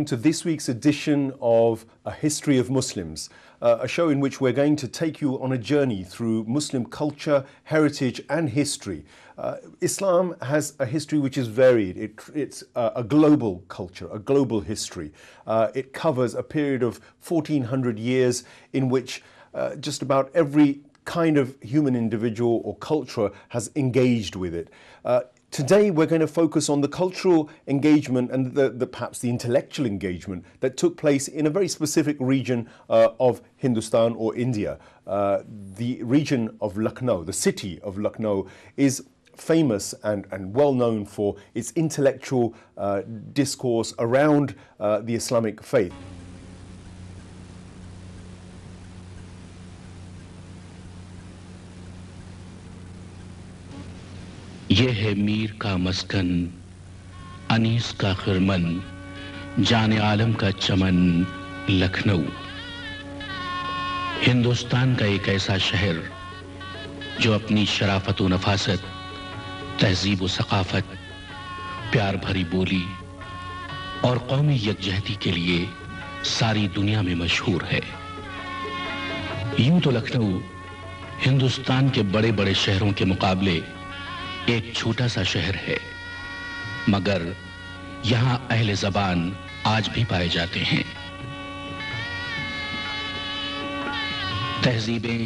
To this week's edition of A History of Muslims, a show in which we're going to take you on a journey through Muslim culture, heritage and history. Islam has a history which is varied. It's a global culture, a global history. It covers a period of 1400 years in which just about every kind of human individual or culture has engaged with it. Today we're going to focus on the cultural engagement and perhaps the intellectual engagement that took place in a very specific region of Hindustan or India. The region of Lucknow, the city of Lucknow, is famous and well known for its intellectual discourse around the Islamic faith. یہ ہے میر کا مسکن انیس کا خرمن جان عالم کا چمن لکھنؤ ہندوستان کا ایک ایسا شہر جو اپنی شرافت و نفاست تہذیب و ثقافت پیار بھری بولی اور قومی یکجہتی کے لیے ساری دنیا میں مشہور ہے یوں تو لکھنؤ ہندوستان کے بڑے بڑے شہروں کے مقابلے ایک چھوٹا سا شہر ہے مگر یہاں اہل زبان آج بھی پائے جاتے ہیں تہذیبیں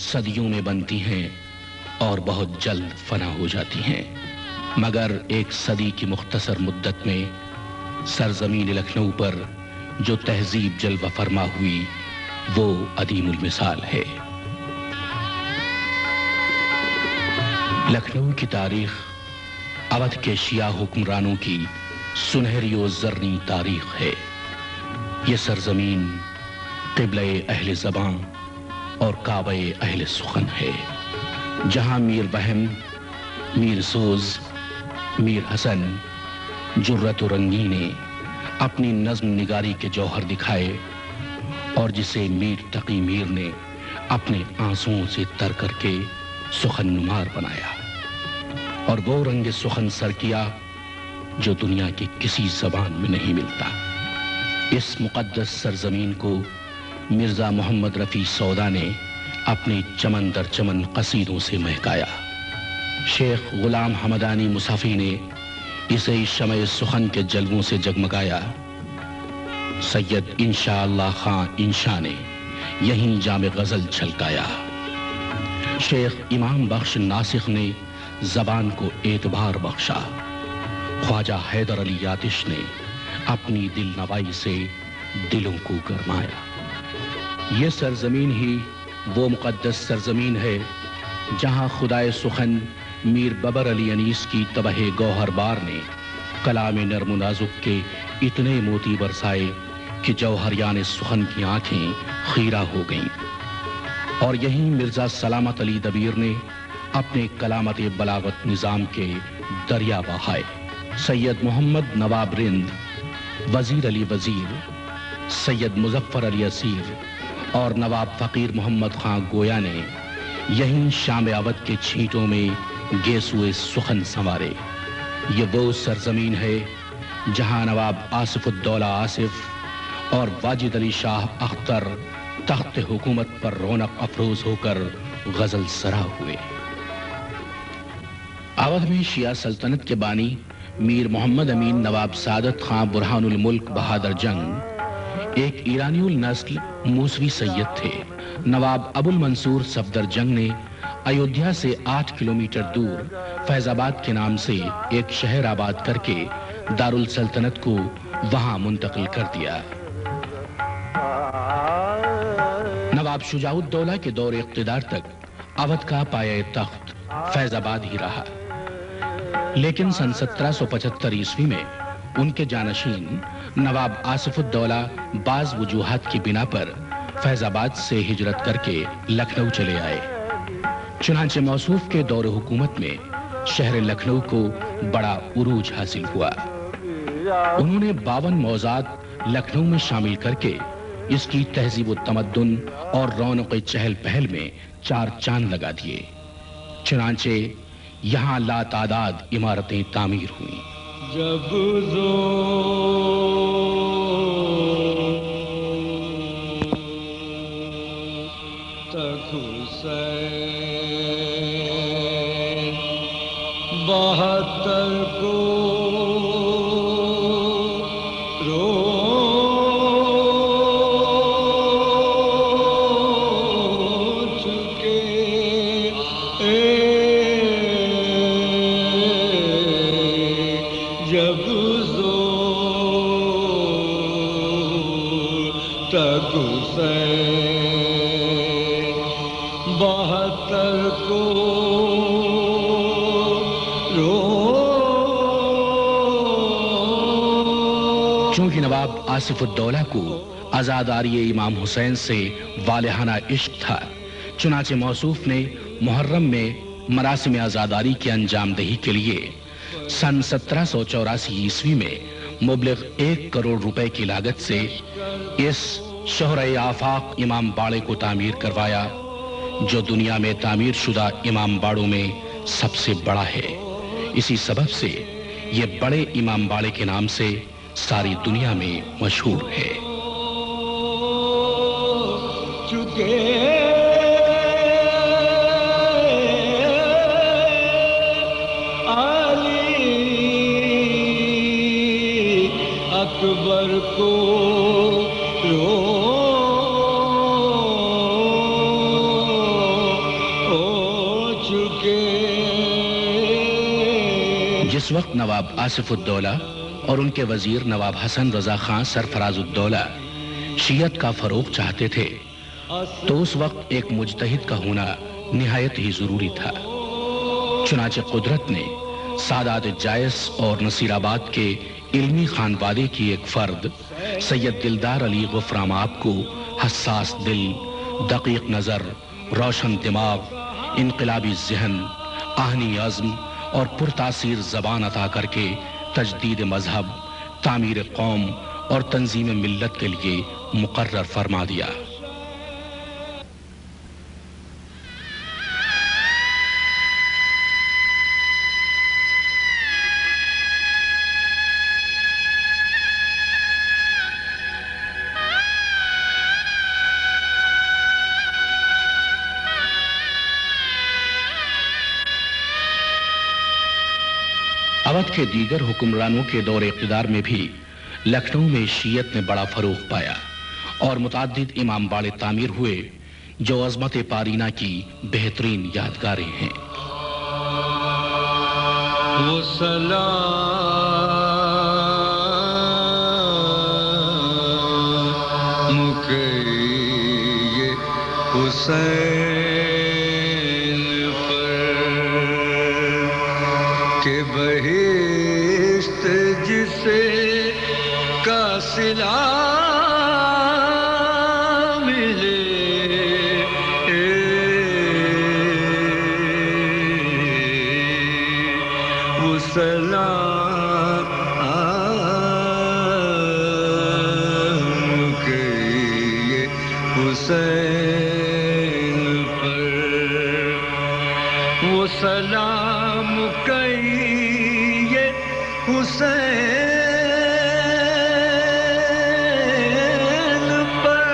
صدیوں میں بنتی ہیں اور بہت جلد فنا ہو جاتی ہیں مگر ایک صدی کی مختصر مدت میں سرزمین لکھنؤ پر جو تہذیب جلوہ فرما ہوئی وہ عدیم المثال ہے لکھنؤ کی تاریخ اودھ کے شیعہ حکمرانوں کی سنہری و زرنی تاریخ ہے یہ سرزمین قبلہ اہل زبان اور کعبہ اہل سخن ہے جہاں میر بہم میر سوز میر حسن جرت و رنگی نے اپنی نظم نگاری کے جوہر دکھائے اور جسے میر تقی میر نے اپنے آنسوؤں سے تر کر کے سخن نمار بنایا اور وہ رنگ سخن سر کیا جو دنیا کی کسی زبان میں نہیں ملتا اس مقدس سرزمین کو مرزا محمد رفیع سودا نے اپنی چمن در چمن قصیدوں سے مہکایا شیخ غلام حمدانی مصحفی نے اسے شمع سخن کے جلووں سے جگمگایا سید انشاءاللہ خان انشاء نے یہیں جام غزل چھلکایا شیخ امام بخش ناسخ نے زبان کو اعتبار بخشا خواجہ حیدر علی آتش نے اپنی دل نوائی سے دلوں کو گرمایا یہ سرزمین ہی وہ مقدس سرزمین ہے جہاں خدائے سخن میر ببر علی انیس کی تبہ گوہر بار نے کلام نرم و نازک کے اتنے موتی برسائے کہ جوہریان سخن کی آنکھیں خیرہ ہو گئیں اور یہیں مرزا سلامت علی دبیر نے اپنے کلامت بلاغت نظام کے دریا بہائے سید محمد نواب رند وزیر علی وزیر سید مظفر علی اسیر اور نواب فقیر محمد خان گویا نے یہیں شام اودھ کے چھینٹوں میں گیسوئے سخن سنوارے یہ وہ سرزمین ہے جہاں نواب آصف الدولہ آصف اور واجد علی شاہ اختر تخت حکومت پر رونق افروز ہو کر غزل سرا ہوئے اودھ میں شیعہ سلطنت کے بانی میر محمد امین نواب سعادت خان برہان الملک بہادر جنگ ایک ایرانی النسل موسوی سید تھے نواب ابو المنصور صفدر جنگ نے ایودھیا سے 8 کلومیٹر دور فیض آباد کے نام سے ایک شہر آباد کر کے دارالسلطنت کو وہاں منتقل کر دیا نواب شجاع الدولہ کے دور اقتدار تک اودھ کا پایہ تخت فیض آباد ہی رہا لیکن سن 1775 عیسوی میں ان کے جانشین نواب آصف الدولہ بعض وجوہات کی بنا پر فیض آباد سے ہجرت کر کے لکھنؤ چلے آئے چنانچہ موصوف کے دور حکومت میں شہر لکھنؤ کو بڑا عروج حاصل ہوا انہوں نے 52 موضوعات لکھنؤ میں شامل کر کے اس کی تہذیب و تمدن اور رونق چہل پہل میں 4 چاند لگا دیے چنانچہ یہاں لا تعداد عمارتیں تعمیر ہوئیں جب زور 72 کو رو چکے جب زور تک حسین 72 کو چونکہ نواب آصف الدولہ کو عزاداری امام حسین سے والہانہ عشق تھا، چنانچہ موصوف نے محرم میں مراسم عزاداری کی انجام دہی کے لیے سن 1784 عیسوی میں مبلغ 1 کروڑ روپے کی لاگت سے اس شہرہ آفاق امام باڑے کو تعمیر کروایا، جو دنیا میں تعمیر شدہ امام باڑوں میں سب سے بڑا ہے۔ اسی سبب سے یہ بڑے امام باڑے کے نام سے ساری دنیا میں مشہور ہے۔ چکے علی اکبر کو رو چکے۔ جس وقت نواب آصف الدولہ اور ان کے وزیر نواب حسن رضا خان سرفراز الدولہ شیعت کا فروغ چاہتے تھے تو اس وقت ایک مجتہد کا ہونا نہایت ہی ضروری تھا۔ چنانچہ قدرت نے سادات جائز اور نصیر آباد کے علمی خانوادے کی ایک فرد سید دلدار علی غفرام آپ کو حساس دل، دقیق نظر، روشن دماغ، انقلابی ذہن، آہنی عزم اور پرتاثیر زبان عطا کر کے تجدید مذہب، تعمیر قوم اور تنظیم ملت کے لیے مقرر فرما دیا۔ اودھ کے دیگر حکمرانوں کے دور اقتدار میں بھی لکھنؤ میں شیعت نے بڑا فروغ پایا اور متعدد امام باڑے تعمیر ہوئے جو عظمت پارینہ کی بہترین یادگاریں ہیں۔ وہ سلام کہ یہ حسین کہ بہشت جسے کا صلہ ملے، وہ سلام کہ یہ حسین پر، وہ سلام کہیے حسین پر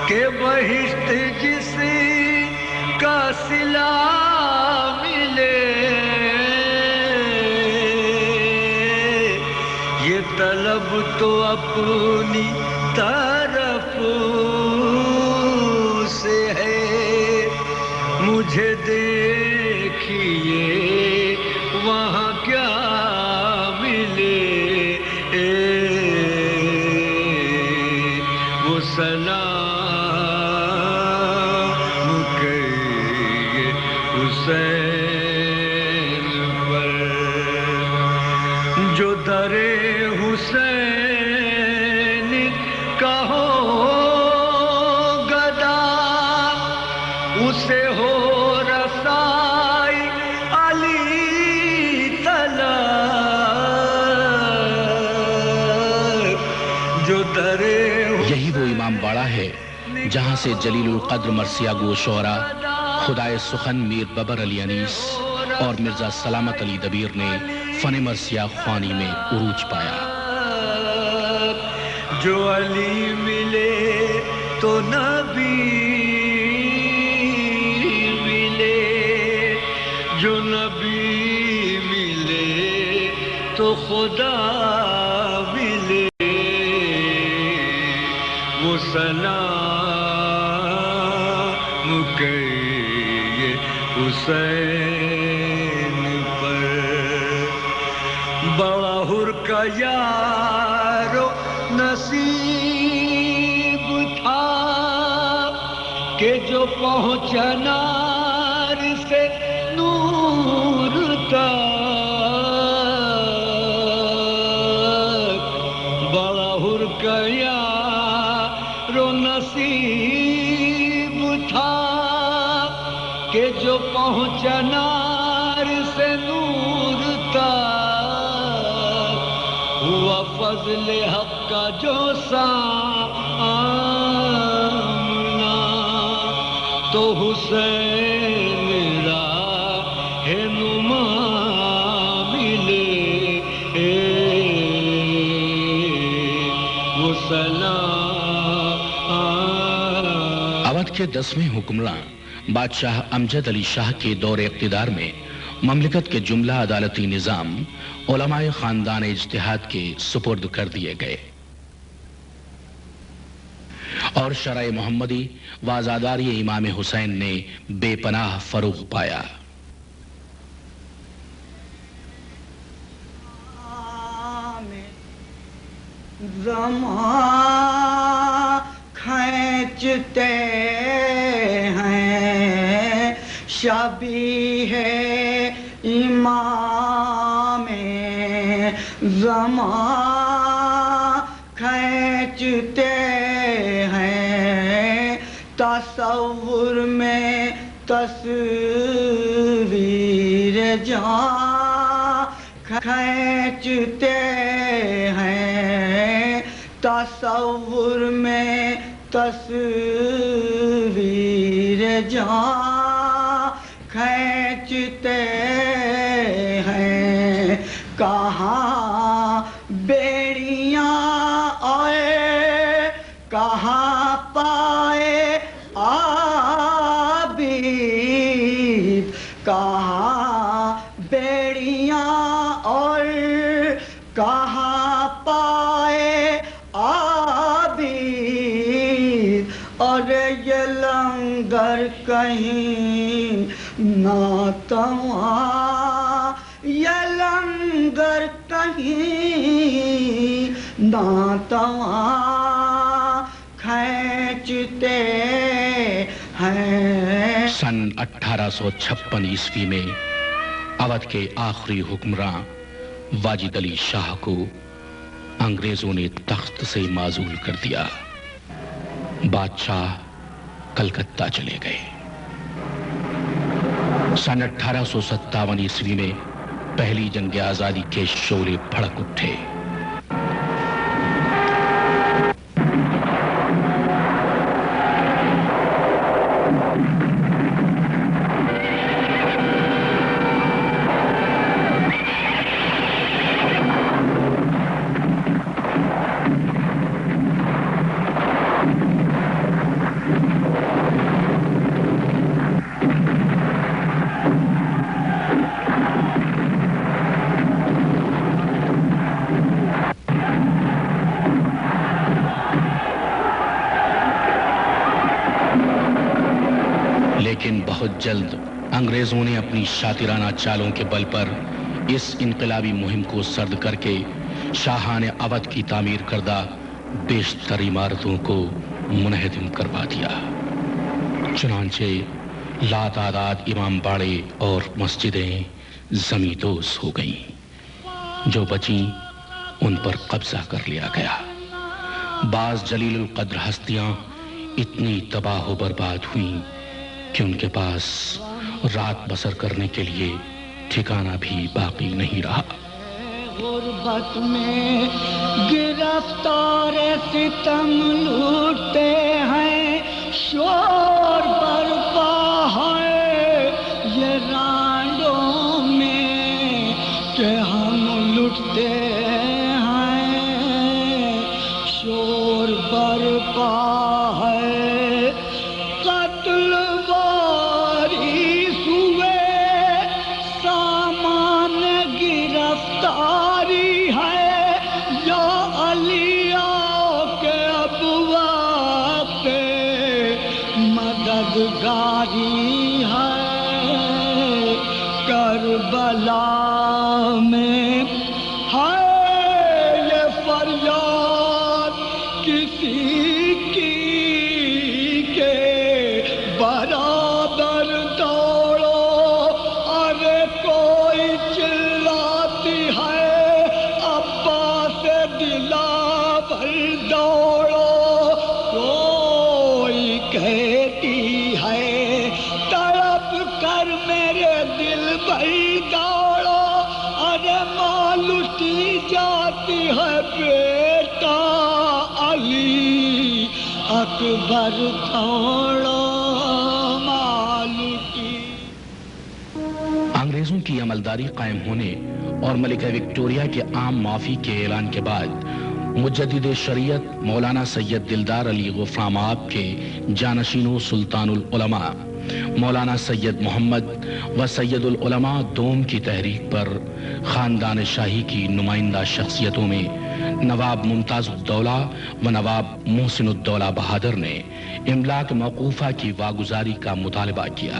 کہ بہشت جس کا صلہ ملے، یہ طلب تو اپنی طرف سے ہے، مجھے دیکھیے وہاں کیا ملے، وہ سلام کہیے حسین پر جو در حسین کا ہو گدا، اسے ہو رسائی علی طلب، جو در یہی وہ امام باڑہ ہے جہاں سے جلیل القدر مرثیہ گو شعرا خدائے سخن میر ببر علی انیس اور مرزا سلامت علی دبیر نے فن مرثیہ خوانی میں عروج پایا۔ جو علی ملے تو نبی ملے، جو نبی خدا ملے وہ سلام کہیے حسین پر بڑا حر کا یارو نصیب تھا کہ جو پہنچا نار سے نور تک بڑا حر کا یارو نصیب تھا کہ جو پہنچا نار سے نور تک ہوا فضل حق کا جو سامنا تو حسین رہنما ملے وہ سلام. اودھ کے 10ویں حکمراں بادشاہ امجد علی شاہ کے دور اقتدار میں مملکت کے جملہ عدالتی نظام علماء خاندان اجتہاد کے سپرد کر دیے گئے اور شرع محمدی و عزاداری امام حسین نے بے پناہ فروغ پایا. زمان کھینچتے ہیں شبیہ امام زمان کھینچتے ہیں تصور میں تصویر جہاں کھینچتے ہیں تصور میں تصویر جہاں کھینچتے ہیں کہاں بیڑیاں آئے کہاں پائے عابد کہاں بیڑیاں اور کہاں پائے عابد اور یہ لنگر کہیں نہ تواں یہ لنگر کہیں نہ تواں کھینچتے ہیں. سن 1856 عیسوی میں اودھ کے آخری حکمراں واجد علی شاہ کو انگریزوں نے تخت سے معزول کر دیا. بادشاہ کلکتہ چلے گئے. سن 1857 عیسوی میں پہلی جنگ آزادی کے شعلے بھڑک اٹھے. لیکن بہت جلد انگریزوں نے اپنی شاطرانہ چالوں کے بل پر اس انقلابی مہم کو سرد کر کے شاہان اودھ کی تعمیر کردہ بیشتر عمارتوں کو منہدم کروا دیا. چنانچہ لاتعداد امام باڑے اور مسجدیں زمیندوز ہو گئیں. جو بچیں ان پر قبضہ کر لیا گیا. بعض جلیل القدر ہستیاں اتنی تباہ و برباد ہوئیں کہ ان کے پاس رات بسر کرنے کے لیے ٹھکانہ بھی باقی نہیں رہا. غربت میں گرفتار ستم لوٹتے ہیں شور برپا ہے یہ رانڈوں میں کہ ہم لٹتے ہیں شور برپا ہے قتل واری ہوئے سامان گرفتاری یادگاری ہے کربلا میں، ہے یہ فریاد کسی کی کہ برادر دوڑو، ارے کوئی چلاتی ہے عباس دلاور دوڑو، کوئی کہتی ہے تڑپ کر میرے دل بھر دوڑو، ارے ماں لٹی جاتی ہے بیٹا علی اکبر دوڑو، ماں لٹی۔ انگریزوں کی عملداری قائم ہونے اور ملکہ وکٹوریہ کے عام معافی کے اعلان کے بعد مجدد شریعت مولانا سید دلدار علی غفران آب کے جانشینوں سلطان العلماء مولانا سید محمد و سید العلماء دوم کی تحریک پر خاندان شاہی کی نمائندہ شخصیتوں میں نواب ممتاز الدولہ و نواب محسن الدولہ بہادر نے املاک موقوفہ کی واگزاری کا مطالبہ کیا۔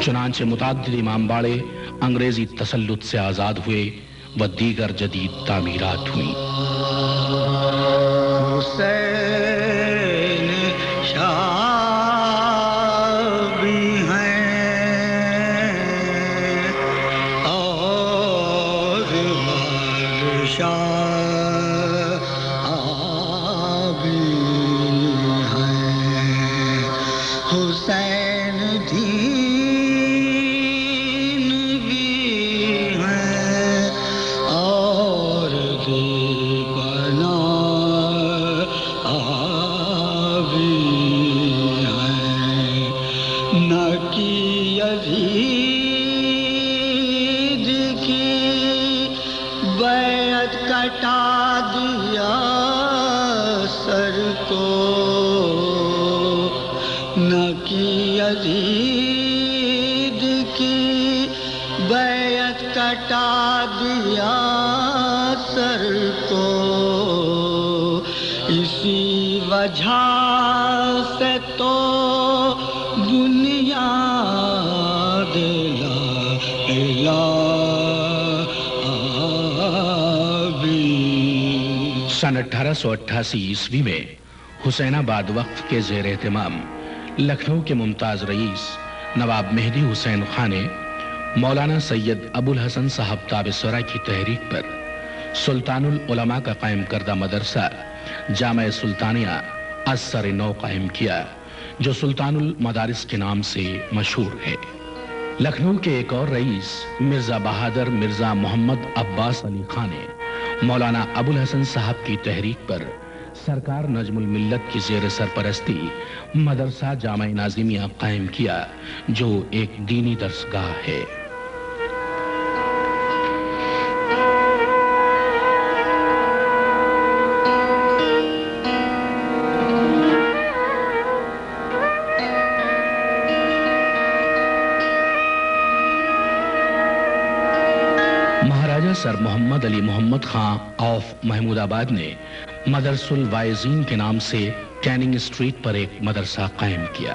چنانچہ متعدد امام باڑے انگریزی تسلط سے آزاد ہوئے و دیگر جدید تعمیرات ہوئیں۔ حسین شاہ بھی ہیں اور بادشاہ بھی ہیں، حسین دین بھی ہیں اور دیوانہ بھی ہیں، نہ کی یزید کی بیعت کٹا دیا سر کو، نہ کی یزید کی بیعت کٹا دیا سر کو، اسی وجہ سے تو بنیاد لا الہ بھی۔ سن 1888 عیسوی میں حسین آباد وقف کے زیر اہتمام لکھنؤ کے ممتاز رئیس نواب مہدی حسین خان نے مولانا سید ابو الحسن صاحب تابسرہ کی تحریک پر سلطان العلماء کا قائم کردہ مدرسہ جامع سلطانیہ از سر نو قائم کیا، جو سلطان المدارس کے نام سے مشہور ہے۔ لکھنؤ کے ایک اور رئیس مرزا بہادر مرزا محمد عباس علی خان نے مولانا ابو الحسن صاحب کی تحریک پر سرکار نجم الملت کی زیر سرپرستی مدرسہ جامع ناظمیہ قائم کیا، جو ایک دینی درسگاہ ہے۔ مہاراجہ سر محمد علی محمد خان آف محمود آباد نے مدرس الواعظین کے نام سے کیننگ اسٹریٹ پر ایک مدرسہ قائم کیا۔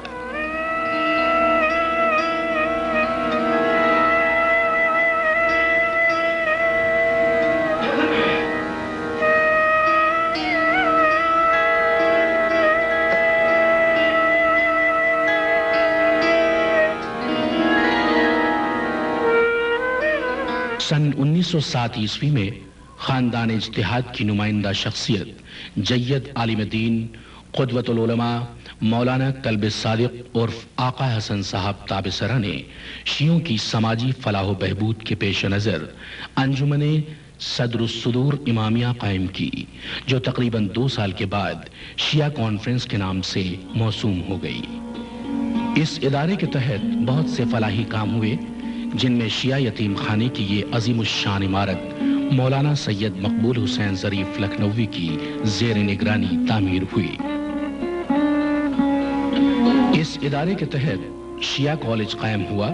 سن 1907 عیسوی میں خاندان اجتہاد کی نمائندہ شخصیت جید عالم دین قدوۃ العلماء مولانا کلب صادق عرف آقا حسن صاحب تابسرہ نے شیعوں کی سماجی فلاح و بہبود کے پیش نظر انجمن صدر الصدور امامیہ قائم کی، جو تقریباً 2 سال کے بعد شیعہ کانفرنس کے نام سے موسوم ہو گئی۔ اس ادارے کے تحت بہت سے فلاحی کام ہوئے، جن میں شیعہ یتیم خانے کی یہ عظیم الشان عمارت مولانا سید مقبول حسین ظریف لکھنوی کی زیر نگرانی تعمیر ہوئی۔ اس ادارے کے تحت شیعہ کالج قائم ہوا،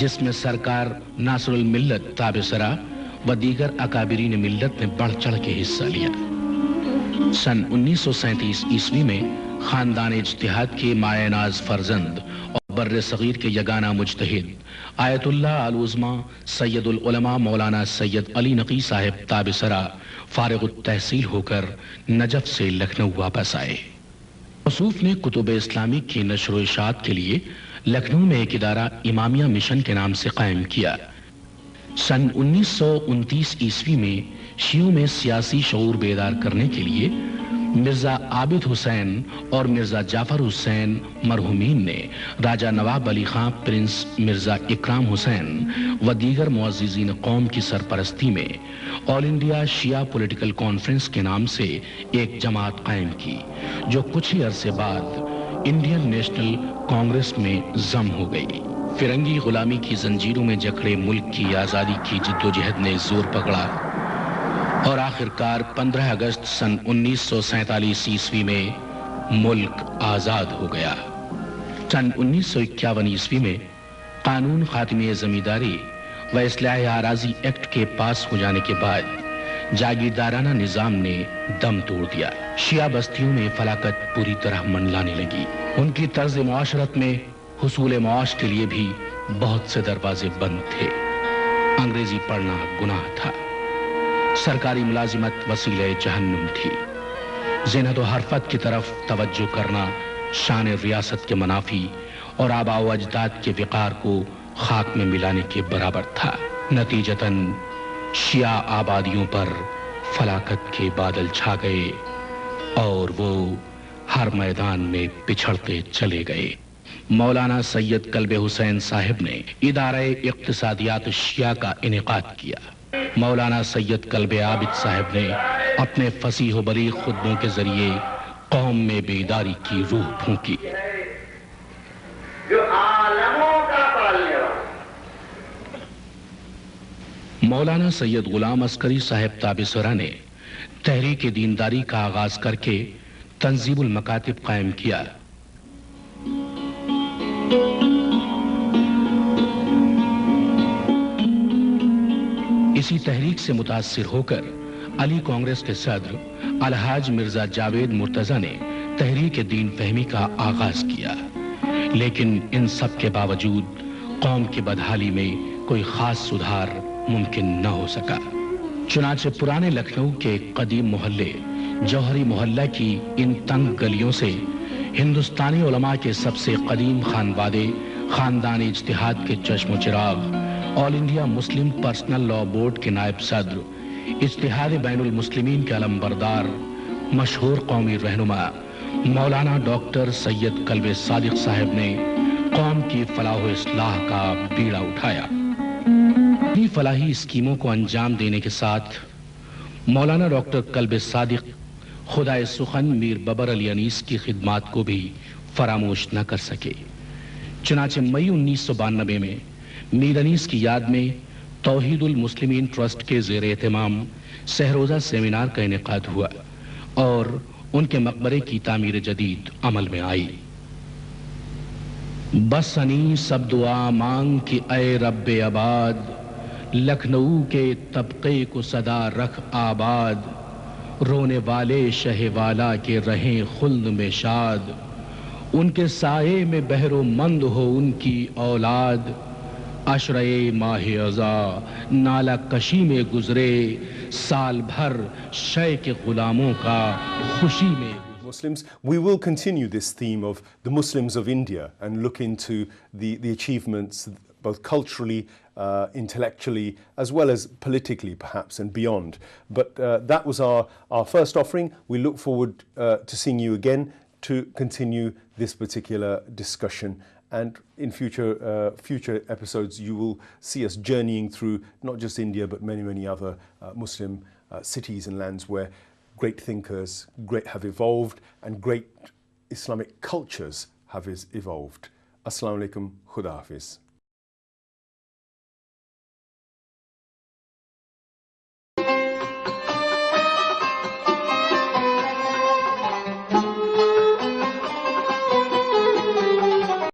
جس میں سرکار ناصر الملت تابسرہ و دیگر اکابرین ملت نے بڑھ چڑھ کے حصہ لیا۔ سن 1937 عیسوی میں خاندان اجتہاد کے مایہ ناز فرزند اور بر صغیر کے یگانہ مجتہد آیت اللہ العظمی سید العلماء مولانا سید علی نقی صاحب تابسرہ فارغ التحصیل ہو کر نجف سے لکھنؤ واپس آئے۔ موصوف نے کتب اسلامی کی نشر و اشاعت کے لیے لکھنؤ میں ایک ادارہ امامیہ مشن کے نام سے قائم کیا۔ سن 1929 عیسوی میں شیعوں میں سیاسی شعور بیدار کرنے کے لیے مرزا عابد حسین اور مرزا جعفر حسین مرحومین نے راجہ نواب علی خان پرنس مرزا اکرام حسین و دیگر معززین قوم کی سرپرستی میں آل انڈیا شیعہ پولیٹیکل کانفرنس کے نام سے ایک جماعت قائم کی، جو کچھ ہی عرصے بعد انڈین نیشنل کانگریس میں ضم ہو گئی۔ فرنگی غلامی کی زنجیروں میں جکڑے ملک کی آزادی کی جدوجہد نے زور پکڑا اور آخرکار 15 اگست سن 1947 عیسوی میں ملک آزاد ہو گیا۔ سن 1951 عیسوی میں قانون خاتمہ زمینداری و اصلاح اراضی ایکٹ کے پاس ہو جانے کے بعد جاگیردارانہ نظام نے دم توڑ دیا۔ شیعہ بستیوں میں فلاکت پوری طرح منڈلانے لگی۔ ان کی طرز معاشرت میں حصول معاش کے لیے بھی بہت سے دروازے بند تھے۔ انگریزی پڑھنا گناہ تھا، سرکاری ملازمت وسیلہ جہنم تھی، زینت و حرفت کی طرف توجہ کرنا شان ریاست کے منافی اور آباء و اجداد کے وقار کو خاک میں ملانے کے برابر تھا۔ نتیجتاً شیعہ آبادیوں پر فلاکت کے بادل چھا گئے اور وہ ہر میدان میں پچھڑتے چلے گئے۔ مولانا سید کلب حسین صاحب نے ادارہ اقتصادیات شیعہ کا انعقاد کیا۔ مولانا سید کلب عابد صاحب نے اپنے فصیح و بلیغ خطبوں کے ذریعے قوم میں بیداری کی روح پھونکی۔ جو عالموں کا پالنے والا مولانا سید غلام عسکری صاحب تابسرہ نے تحریک دینداری کا آغاز کر کے تنظیم المکاتب قائم کیا۔ اسی تحریک سے متاثر ہو کر علی کانگریس کے صدر الحاج مرزا جاوید مرتضی نے تحریک دین فہمی کا آغاز کیا، لیکن ان سب کے باوجود قوم کی بدحالی میں کوئی خاص سدھار ممکن نہ ہو سکا۔ چنانچہ پرانے لکھنؤ کے قدیم محلے جوہری محلہ کی ان تنگ گلیوں سے ہندوستانی علماء کے سب سے قدیم خانوادے خاندان اجتہاد کے چشم و چراغ All India Muslim Personal Law Board کے نائب صدر اجتہاد بین المسلمین کے علمبردار مشہور قومی رہنما مولانا ڈاکٹر سید کلب صادق صاحب نے قوم کی فلاح و اصلاح کا بیڑا اٹھایا۔ انہی فلاحی اسکیموں کو انجام دینے کے ساتھ مولانا ڈاکٹر کلب صادق خدائے سخن میر ببر علی انیس کی خدمات کو بھی فراموش نہ کر سکے۔ چنانچہ مئی 1992 میں میر انیس کی یاد میں توحید المسلمین ٹرسٹ کے زیر اہتمام سہروزہ سیمینار کا انعقاد ہوا اور ان کے مقبرے کی تعمیر جدید عمل میں آئی۔ بس انی سب دعا مانگ کہ اے رب آباد، لکھنؤ کے طبقے کو صدا رکھ آباد، رونے والے شہ والا کے رہیں خلد میں شاد، ان کے سائے میں بہر و مند ہو ان کی اولاد، عشرۂ ماہ ازا نالہ کشی میں گزرے، سال بھر شے کے غلاموں کا خوشی میں۔ Muslims, we will continue this theme of the Muslims of India and look into the achievements both culturally, intellectually, as well as politically perhaps and beyond. But that was our first offering. We look forward to seeing you again to continue this particular discussion. And in future episodes, you will see us journeying through not just India, but many other Muslim cities and lands where great thinkers have evolved and great Islamic cultures have evolved. Assalamu alaikum, Khuda Hafiz.